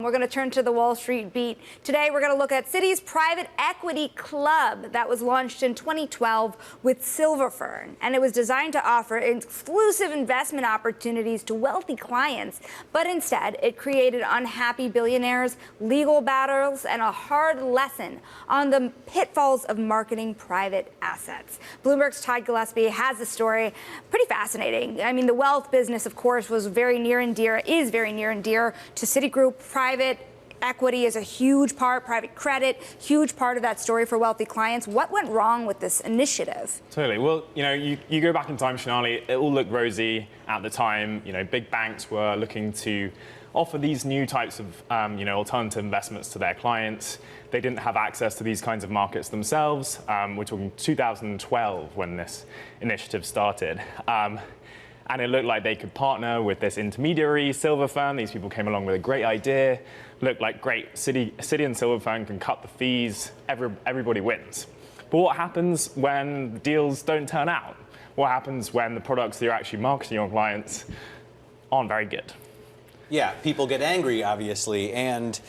We're going to turn to the Wall Street beat. Today, we're going to look at Citi's private equity club that was launched in 2012 with Silverfern. And it was designed to offer exclusive investment opportunities to wealthy clients. But instead, it created unhappy billionaires, legal battles, and a hard lesson on the pitfalls of marketing private assets. Bloomberg's Todd Gillespie has the story. Pretty fascinating. I mean, the wealth business, of course, was very near and dear to Citigroup. Private equity is a huge part, private credit, huge part of that story for wealthy clients. What went wrong with this initiative? Totally. Well, you go back in time, Shonali, it all looked rosy at the time. Big banks were looking to offer these new types of, alternative investments to their clients. They didn't have access to these kinds of markets themselves. We're talking 2012 when this initiative started. And it looked like they could partner with this intermediary, Silverfern. These people came along with a great idea. Looked like great. Citi and Silverfern can cut the fees. Everybody wins. But what happens when deals don't turn out? What happens when the products that you're actually marketing your clients aren't very good? Yeah, people get angry, obviously. And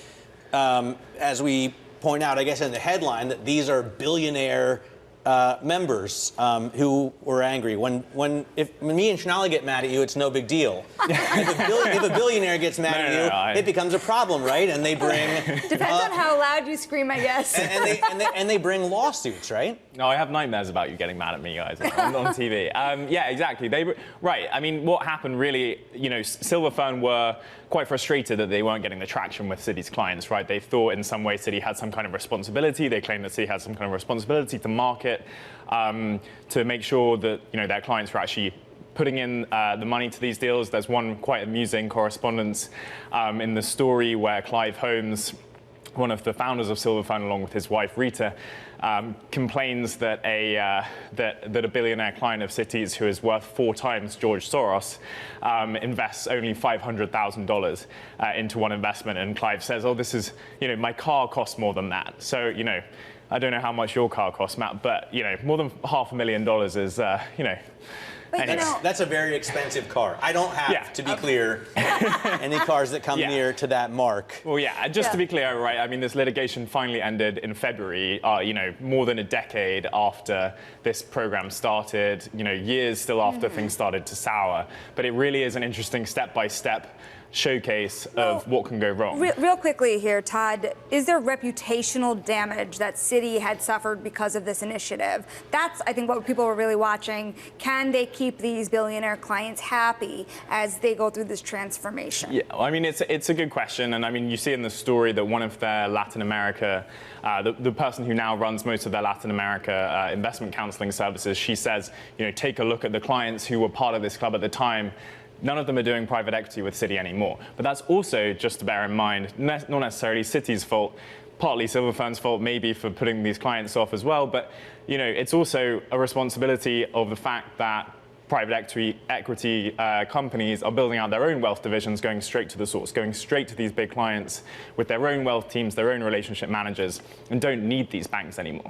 as we point out, I guess, in the headline, that these are billionaire members who were angry. When me and Shonali get mad at you, it's no big deal. If a billionaire gets mad at you, it becomes a problem, right? And they bring depends on how loud you scream, I guess. and they bring lawsuits, right? No, I have nightmares about you getting mad at me, guys, on TV. Yeah, exactly. Right. I mean, what happened really? Silverfern were quite frustrated that they weren't getting the traction with Citi's clients, right? They thought in some way Citi had some kind of responsibility. They claimed that Citi had some kind of responsibility to market, to make sure that their clients were actually putting in the money to these deals. There's one quite amusing correspondence in the story where Clive Holmes, one of the founders of Silverfern, along with his wife Rita, complains that a billionaire client of Citi's, who is worth 4 times George Soros, invests only $500,000 into one investment. And Clive says, "Oh, this is, my car costs more than that." So, I don't know how much your car costs, Matt, but more than $500,000 is, But, that's a very expensive car. I don't have, to be clear, any cars that come near to that mark. Well, just to be clear, right, I mean, this litigation finally ended in February, more than a decade after this program started, years still after things started to sour. But it really is an interesting step-by-step showcase of what can go wrong. Real quickly here, Todd, is there reputational damage that Citi had suffered because of this initiative? That's, I think, what people were really watching. Can they keep these billionaire clients happy as they go through this transformation? Yeah, well, I mean, it's a good question. And I mean, you see in the story that one of their Latin America, the person who now runs most of their Latin America investment counseling services, she says, take a look at the clients who were part of this club at the time. None of them are doing private equity with Citi anymore. But that's also, just to bear in mind, not necessarily Citi's fault, partly Silverfern's fault, maybe, for putting these clients off as well. But it's also a responsibility of the fact that private equity companies are building out their own wealth divisions, going straight to the source, going straight to these big clients with their own wealth teams, their own relationship managers, and don't need these banks anymore.